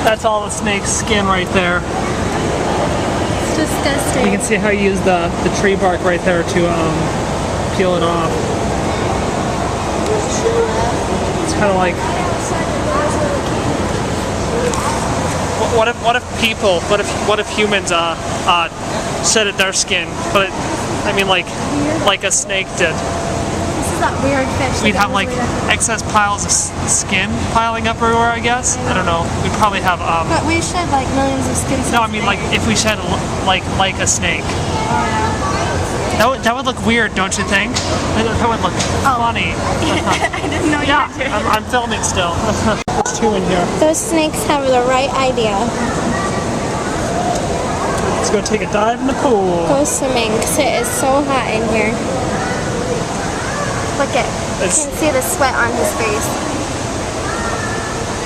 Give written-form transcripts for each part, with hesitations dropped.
That's all the snake's skin right there. It's disgusting. You can see how you use the tree bark right there to peel it off. It's kind of like. What if humans shedded their skin? But I mean, like a snake did. This is that weird fish. We'd have like excess piles of skin piling up everywhere, I guess. I don't know. We'd probably have. But we shed like millions of skin cells. No, I mean like if we shed like a snake. Oh yeah. That would look weird, don't you think? That would look funny. I didn't know you Yeah, were doing. I'm filming still. There's two in here. Those snakes have the right idea. Let's go take a dive in the pool. Go swimming, because it is so hot in here. Look it. You can see the sweat on his face.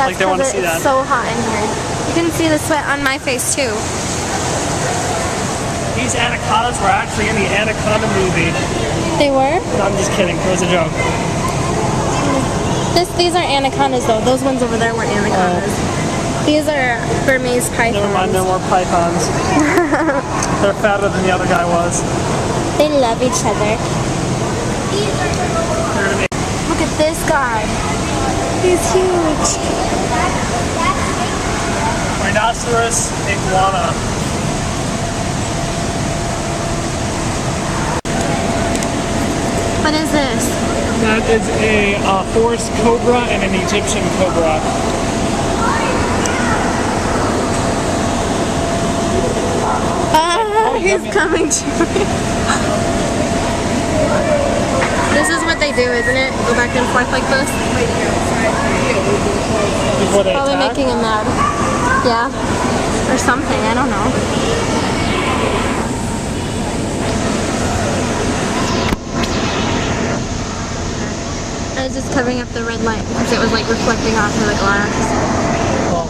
That's Like they wanna because see that. it's so hot in here. You can see the sweat on my face too. These anacondas were actually in the Anaconda movie. They were? No, I'm just kidding. It was a joke. These are anacondas though. Those ones over there weren't anacondas. These are Burmese pythons. Never mind, no more pythons. They're fatter than the other guy was. They love each other. Look at this guy. He's huge. Rhinoceros iguana. What is this? That is a forest cobra and an Egyptian cobra. He's coming to me. This is what they do, isn't it? Go back and forth like this? Before they Probably attack? making him mad. Yeah. Or something, I don't know. I was just covering up the red light because it was like reflecting off of the glass. Well,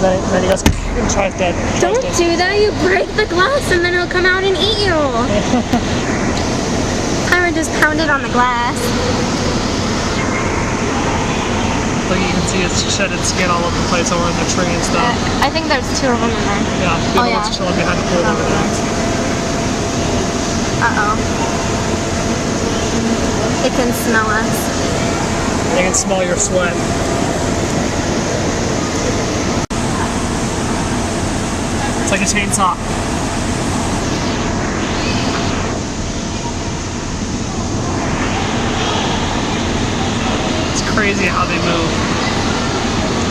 then you guys can try that. Don't do that, you break the glass and then he'll come out and eat you. I would just pound it on the glass. Look, you can see it's shedded skin all over the place over in the tree and stuff. I think there's two of them in there. Yeah, the other one's chilling behind the pool over there. Uh-oh. It can smell us. They can smell your sweat. It's like a chainsaw. It's crazy how they move.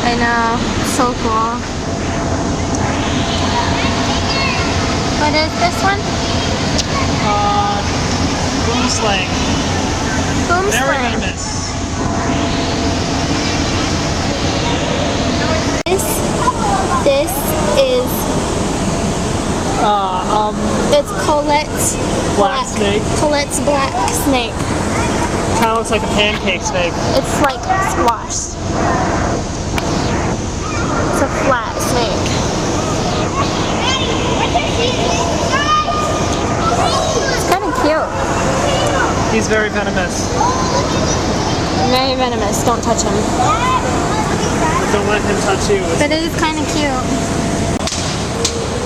I know. So cool. What is this one? Boom slang. Boom Very slang. venomous. This is it's Colette's Black snake. Colette's black snake. Kind of looks like a pancake snake. It's like squashed. It's a flat snake. It's kind of cute. He's very venomous. Very venomous. Don't touch him. Don't let him touch you. But it is kind of cute.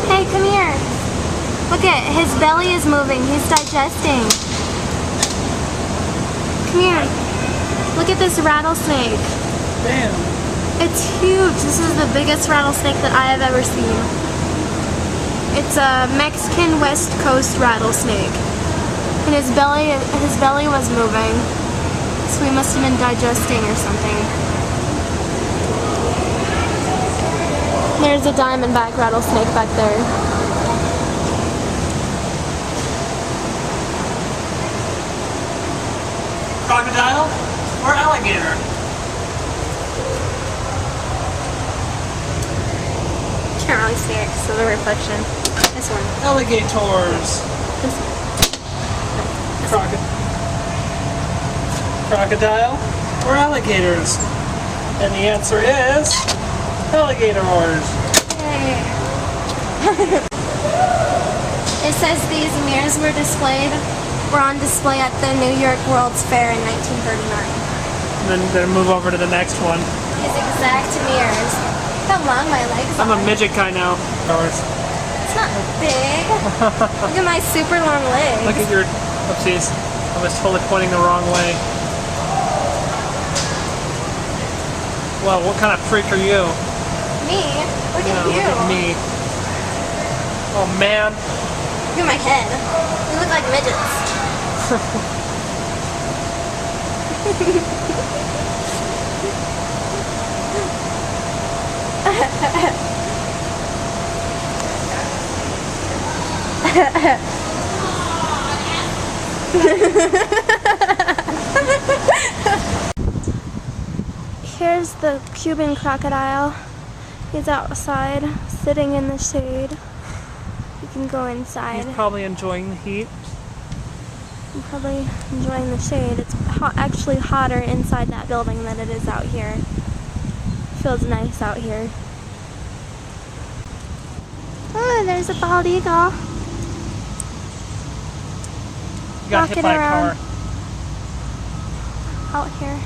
Hey, come here. Look at his belly is moving. He's digesting. Come here. Look at this rattlesnake. Damn. It's huge. This is the biggest rattlesnake that I have ever seen. It's a Mexican West Coast rattlesnake. And his belly was moving. So he must have been digesting or something. There's a diamondback rattlesnake back there. Crocodile or alligator? Can't really see it because of the reflection. This one. Alligators. This one. Crocodile or alligators? And the answer is alligators. Is says these mirrors were on display at the New York World's Fair in 1939. And then move over to the next one. These exact mirrors. Look how long my legs are. I'm a midget guy now. It's not big. Look at my super long legs. Look at your, oopsies. I was totally pointing the wrong way. Well, what kind of freak are you? Me? Look at you. Look at me. Oh man. Look at my head. We look like midgets. Here's the Cuban crocodile. He's outside, sitting in the shade. You can go inside. He's probably enjoying the heat. I'm probably enjoying the shade. It's actually hotter inside that building than it is out here. Feels nice out here. Oh, there's a bald eagle. You got hit by a car. Out here.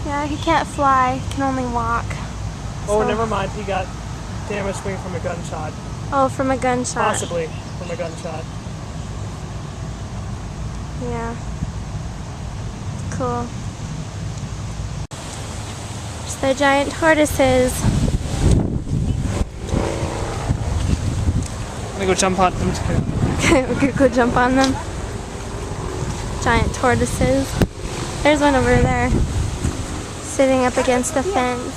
Yeah, he can't fly, he can only walk. Oh, So- never mind. He got damaged wing from a gunshot. Oh, from a gunshot. Possibly from a gunshot. Yeah. Cool. There's the giant tortoises. I'm gonna go jump on them too. Okay, we could go jump on them. Giant tortoises. There's one over there, sitting up against the fence.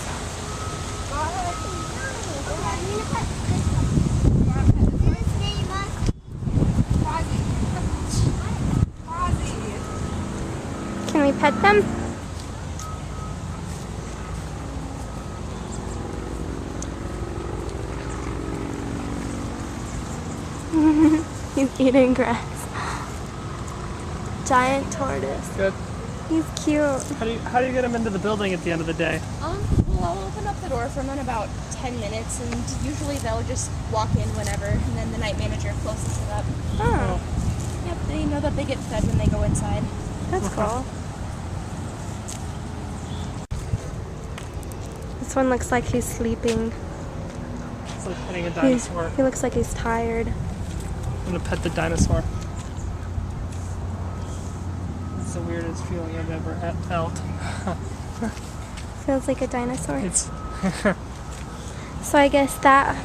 Can we pet them? He's eating grass. Giant tortoise. Good. He's cute. How do you get him into the building at the end of the day? Well, I'll open up the door for them in about 10 minutes, and usually they'll just walk in whenever, and then the night manager closes it up. Oh, Yep, they know that they get fed when they go inside. that's cool. This one looks like he's sleeping. It's like petting a dinosaur. He looks like he's tired. I'm gonna pet the dinosaur. It's the weirdest feeling I've ever felt. Feels like a dinosaur. It's So I guess that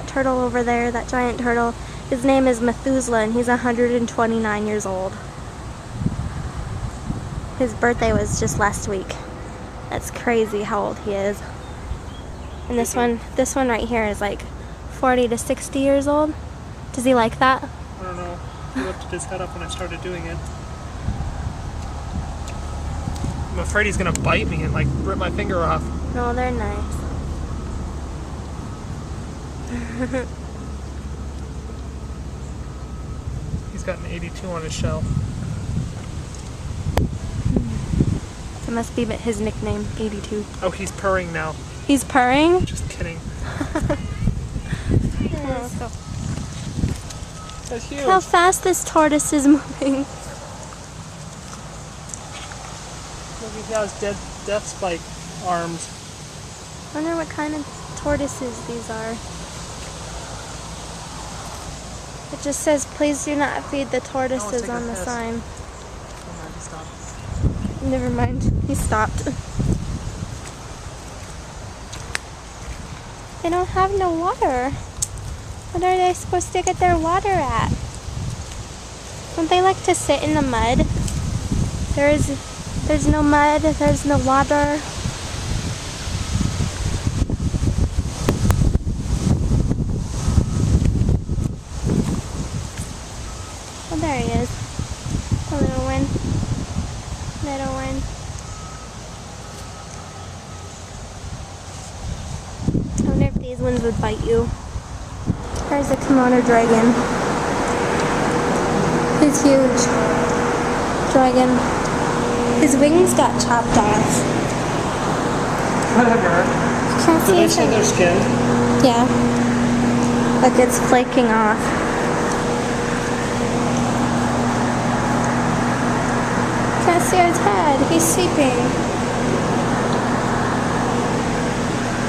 turtle over there, that giant turtle, his name is Methuselah, and he's 129 years old. His birthday was just last week. That's crazy how old he is. And this one right here is like 40 to 60 years old. Does he like that? I don't know. He lifted his head up when I started doing it. I'm afraid he's gonna bite me and like rip my finger off. No, they're nice. He's got an 82 on his shell. That must be his nickname, 82. Oh, he's purring now. He's purring? Just kidding. That's huge. How fast this tortoise is moving. Look, he has death spike arms. I wonder what kind of tortoises these are. It just says, please do not feed the tortoises take a on the piss. sign. Oh, man, he stopped. Never mind, he stopped. They don't have no water. What are they supposed to get their water at? Don't they like to sit in the mud? There's no mud, there's no water. Oh, there he is. A little one. Little one. I wonder if these ones would bite you. There's a kimono dragon. He's huge. Dragon. His wings got chopped off. Whatever. Can't Do see they his shed their skin? Yeah. Like it's flaking off. can't see his head. He's sleeping.